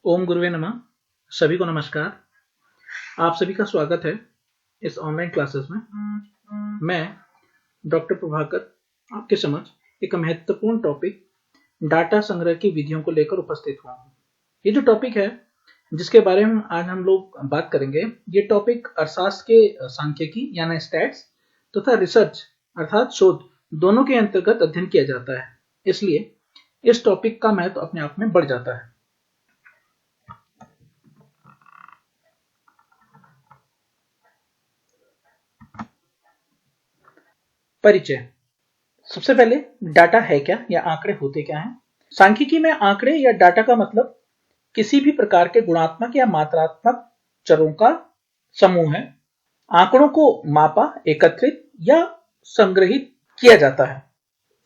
ओम गुरुवे नमः। सभी को नमस्कार। आप सभी का स्वागत है इस ऑनलाइन क्लासेस में। मैं डॉक्टर प्रभाकर आपके समक्ष एक महत्वपूर्ण टॉपिक डाटा संग्रह की विधियों को लेकर उपस्थित हुआ हूँ। ये जो टॉपिक है जिसके बारे में आज हम लोग बात करेंगे, ये टॉपिक अर्थशास्त्र के सांख्यिकी यानी स्टैट्स तथा रिसर्च अर्थात शोध दोनों के अंतर्गत अध्ययन किया जाता है। इसलिए इस टॉपिक का महत्व अपने आप में बढ़ जाता है। परिचय। सबसे पहले डाटा है क्या या आंकड़े होते क्या हैं। सांख्यिकी में आंकड़े या डाटा का मतलब किसी भी प्रकार के गुणात्मक या मात्रात्मक चरों का समूह है। आंकड़ों को मापा, एकत्रित या संग्रहित किया जाता है,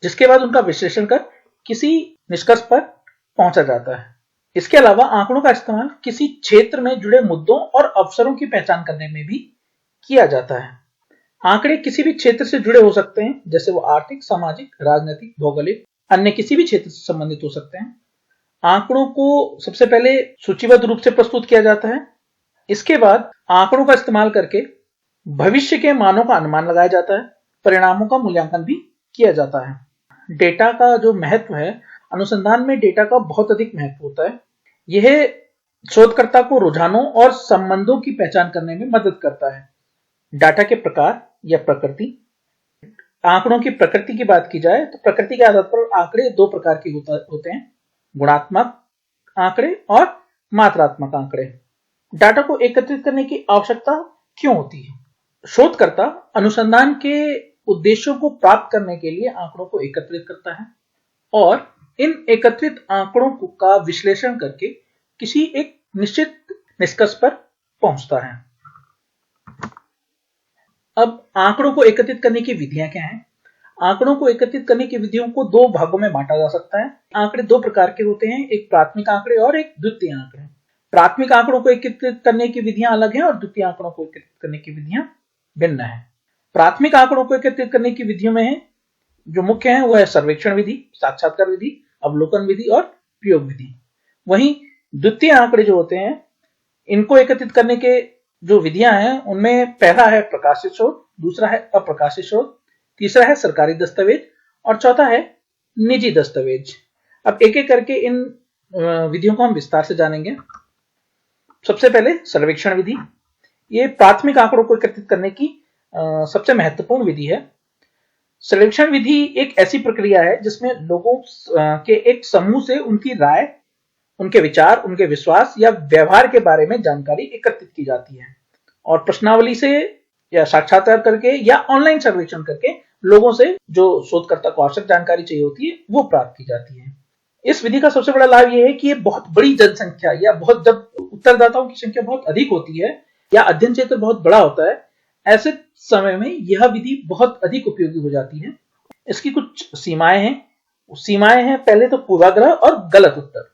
जिसके बाद उनका विश्लेषण कर किसी निष्कर्ष पर पहुंचा जाता है। इसके अलावा आंकड़ों का इस्तेमाल किसी क्षेत्र में जुड़े मुद्दों और अवसरों की पहचान करने में भी किया जाता है। आंकड़े किसी भी क्षेत्र से जुड़े हो सकते हैं, जैसे वो आर्थिक, सामाजिक, राजनीतिक, भौगोलिक, अन्य किसी भी क्षेत्र से संबंधित हो सकते हैं। आंकड़ों को सबसे पहले सूचीबद्ध रूप से प्रस्तुत किया जाता है। इसके बाद आंकड़ों का इस्तेमाल करके भविष्य के मानों का अनुमान लगाया जाता है, परिणामों का मूल्यांकन भी किया जाता है। डेटा का जो महत्व है, अनुसंधान में डेटा का बहुत अधिक महत्व होता है। यह शोधकर्ता को रुझानों और संबंधों की पहचान करने में मदद करता है। डाटा के प्रकार या प्रकृति। आंकड़ों की प्रकृति की बात की जाए तो प्रकृति के आधार पर आंकड़े दो प्रकार के होते हैं, गुणात्मक आंकड़े और मात्रात्मक आंकड़े। डाटा को एकत्रित करने की आवश्यकता क्यों होती है? शोधकर्ता अनुसंधान के उद्देश्यों को प्राप्त करने के लिए आंकड़ों को एकत्रित करता है और इन एकत्रित आंकड़ों का विश्लेषण करके किसी एक निश्चित निष्कर्ष पर पहुंचता है। अब आंकड़ों को एकत्रित करने की विधियां क्या हैं? आंकड़ों को एकत्रित करने की विधियों को दो भागों में बांटा जा सकता है। आंकड़े दो प्रकार के होते हैं, एक प्राथमिक आंकड़े और एक द्वितीय आंकड़े। प्राथमिक आंकड़ों को एकत्रित करने की विधियां अलग हैं और द्वितीय आंकड़ों को एकत्रित करने की विधियां भिन्न है। प्राथमिक आंकड़ों को एकत्रित करने की विधियों में जो मुख्य है वो है सर्वेक्षण विधि, साक्षात्कार विधि, अवलोकन विधि और प्रयोग विधि। वहीं द्वितीय आंकड़े जो होते हैं, इनको एकत्रित करने के जो विधियां हैं उनमें पहला है प्रकाशित शोध, दूसरा है अप्रकाशित शोध, तीसरा है सरकारी दस्तावेज और चौथा है निजी दस्तावेज। अब एक एक करके इन विधियों को हम विस्तार से जानेंगे। सबसे पहले सर्वेक्षण विधि। ये प्राथमिक आंकड़ों को एकत्रित करने की सबसे महत्वपूर्ण विधि है। सर्वेक्षण विधि एक ऐसी प्रक्रिया है जिसमें लोगों के एक समूह से उनकी राय, उनके विचार, उनके विश्वास या व्यवहार के बारे में जानकारी एकत्रित की जाती है और प्रश्नावली से या साक्षात्कार करके या ऑनलाइन सर्वेक्षण करके लोगों से जो शोधकर्ता को आवश्यक जानकारी चाहिए होती है वो प्राप्त की जाती है। इस विधि का सबसे बड़ा लाभ यह है कि ये बहुत बड़ी जनसंख्या या जब उत्तरदाताओं की संख्या बहुत अधिक होती है या अध्ययन क्षेत्र बहुत बड़ा होता है, ऐसे समय में यह विधि बहुत अधिक उपयोगी हो जाती है। इसकी कुछ सीमाएं हैं। पहले तो पूर्वाग्रह और गलत उत्तर।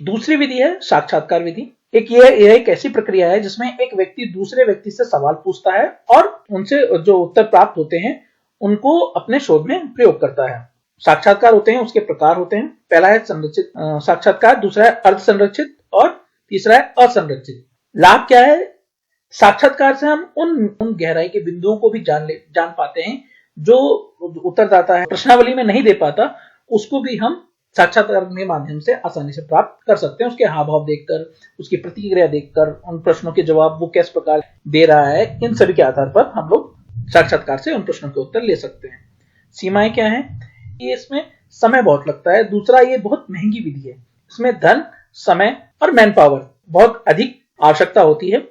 दूसरी विधि है साक्षात्कार विधि। यह एक ऐसी प्रक्रिया है जिसमें एक व्यक्ति दूसरे व्यक्ति से सवाल पूछता है और उनसे जो उत्तर प्राप्त होते हैं उनको अपने शोध में प्रयोग करता है। साक्षात्कार होते हैं, उसके प्रकार होते हैं। पहला है संरचित साक्षात्कार, दूसरा है अर्ध संरचित और तीसरा है असंरचित। लाभ क्या है? साक्षात्कार से हम उन गहराई के बिंदुओं को भी जान पाते हैं जो उत्तरदाता है प्रश्नावली में नहीं दे पाता, उसको भी हम साक्षात्कार के माध्यम से आसानी से प्राप्त कर सकते हैं। उसके हाव भाव देखकर, उसकी प्रतिक्रिया देखकर, उन प्रश्नों के जवाब वो किस प्रकार दे रहा है, इन सभी के आधार पर हम लोग साक्षात्कार से उन प्रश्नों के उत्तर ले सकते हैं। सीमाएं क्या हैं? ये इसमें समय बहुत लगता है। दूसरा, ये बहुत महंगी विधि है। इसमें धन, समय और मैन पावर बहुत अधिक आवश्यकता होती है।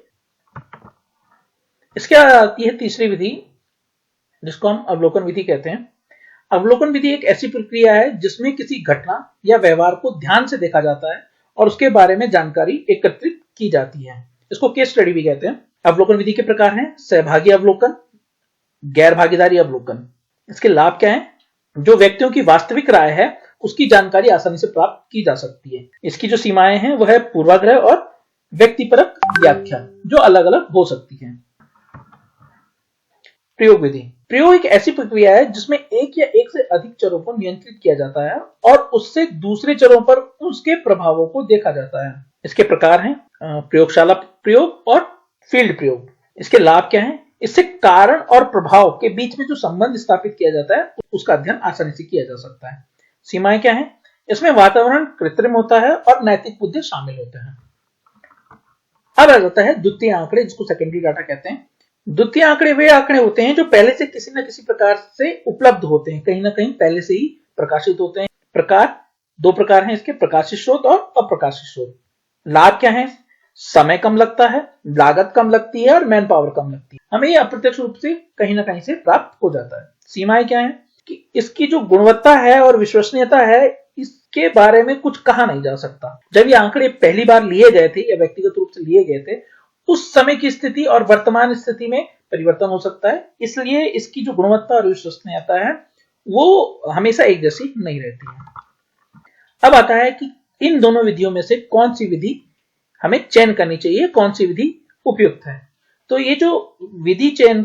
इसके बाद आती है तीसरी विधि, जिसको हम अवलोकन विधि कहते हैं। अवलोकन विधि एक ऐसी प्रक्रिया है जिसमें किसी घटना या व्यवहार को ध्यान से देखा जाता है और उसके बारे में जानकारी एकत्रित की जाती है। इसको केस स्टडी भी कहते हैं। अवलोकन विधि के प्रकार हैं सहभागी अवलोकन, गैर भागीदारी अवलोकन। इसके लाभ क्या है? जो व्यक्तियों की वास्तविक राय है उसकी जानकारी आसानी से प्राप्त की जा सकती है। इसकी जो सीमाएं हैं वह है पूर्वाग्रह और व्यक्तिपरक व्याख्या, जो अलग अलग हो सकती है। प्रयोग विधि। प्रयोग एक ऐसी प्रक्रिया है जिसमें एक या एक से अधिक चरों को नियंत्रित किया जाता है और उससे दूसरे चरों पर उन उसके प्रभावों को देखा जाता है। इसके प्रकार हैं प्रयोगशाला प्रयोग और फील्ड प्रयोग। इसके लाभ क्या है? इससे कारण और प्रभाव के बीच में जो संबंध स्थापित किया जाता है उसका अध्ययन आसानी से किया जा सकता है। सीमाएं क्या है? इसमें वातावरण कृत्रिम होता है और नैतिक मुद्दे शामिल होते हैं। अब आ जाता है द्वितीय आंकड़े, जिसको सेकेंडरी डाटा कहते हैं। द्वितीय आंकड़े वे आंकड़े होते हैं जो पहले से किसी न किसी प्रकार से उपलब्ध होते हैं, कहीं ना कहीं पहले से ही प्रकाशित होते हैं। प्रकार दो प्रकार हैं इसके, प्रकाशित स्रोत और अप्रकाशित स्रोत। लाभ क्या है? समय कम लगता है, लागत कम लगती है और मैन पावर कम लगती है। हमें ये अप्रत्यक्ष रूप से कहीं ना कहीं से प्राप्त हो जाता है। सीमाएं क्या है? कि इसकी जो गुणवत्ता है और विश्वसनीयता है, इसके बारे में कुछ कहा नहीं जा सकता। जब ये आंकड़े पहली बार लिए गए थे या व्यक्तिगत रूप से लिए गए थे, उस समय की स्थिति और वर्तमान स्थिति में परिवर्तन हो सकता है, इसलिए इसकी जो गुणवत्ता और विश्वसनीयता है वो हमेशा एक जैसी नहीं रहती है। अब आता है कि इन दोनों विधियों में से कौन सी विधि हमें चयन करनी चाहिए, कौन सी विधि उपयुक्त है। तो ये जो विधि चयन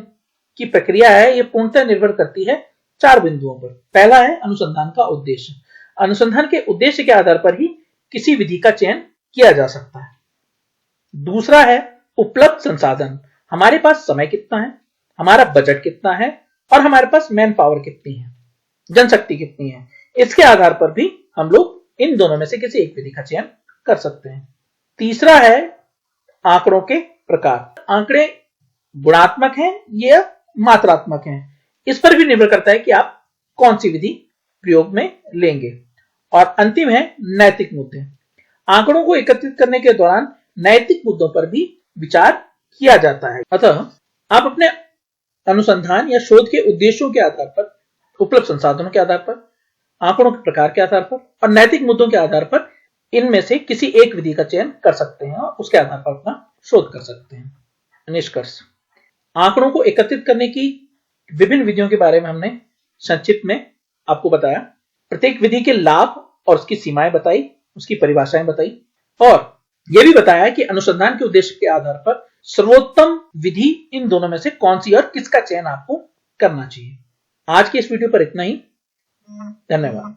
की प्रक्रिया है ये पूर्णतः निर्भर करती है 4 बिंदुओं पर। पहला है अनुसंधान का उद्देश्य। अनुसंधान के उद्देश्य के आधार पर ही किसी विधि का चयन किया जा सकता है। दूसरा है उपलब्ध संसाधन। हमारे पास समय कितना है, हमारा बजट कितना है और हमारे पास मैन पावर कितनी है, जनशक्ति कितनी है। इसके आधार पर भी हम लोग इन दोनों में से किसी एक विधि का चयन कर सकते हैं। तीसरा है आंकड़ों के प्रकार। आंकड़े गुणात्मक हैं या मात्रात्मक हैं, इस पर भी निर्भर करता है कि आप कौन सी विधि प्रयोग में लेंगे। और अंतिम है नैतिक मुद्दे। आंकड़ों को एकत्रित करने के दौरान नैतिक मुद्दों पर भी विचार किया जाता है। अतः आप अपने अनुसंधान या शोध के उद्देश्यों के आधार पर, उपलब्ध संसाधनों के आधार पर, आंकड़ों के प्रकार के आधार पर और नैतिक मुद्दों के आधार पर इनमें से किसी एक विधि का चयन कर सकते हैं और उसके आधार पर अपना शोध कर सकते हैं। निष्कर्ष: आंकड़ों को एकत्रित करने की विभिन्न विधियों के बारे में हमने संक्षिप्त में आपको बताया। प्रत्येक विधि के लाभ और उसकी सीमाएं बताई, उसकी परिभाषाएं बताई और यह भी बताया कि अनुसंधान के उद्देश्य के आधार पर सर्वोत्तम विधि इन दोनों में से कौन सी और किसका चयन आपको करना चाहिए। आज की इस वीडियो पर इतना ही। धन्यवाद।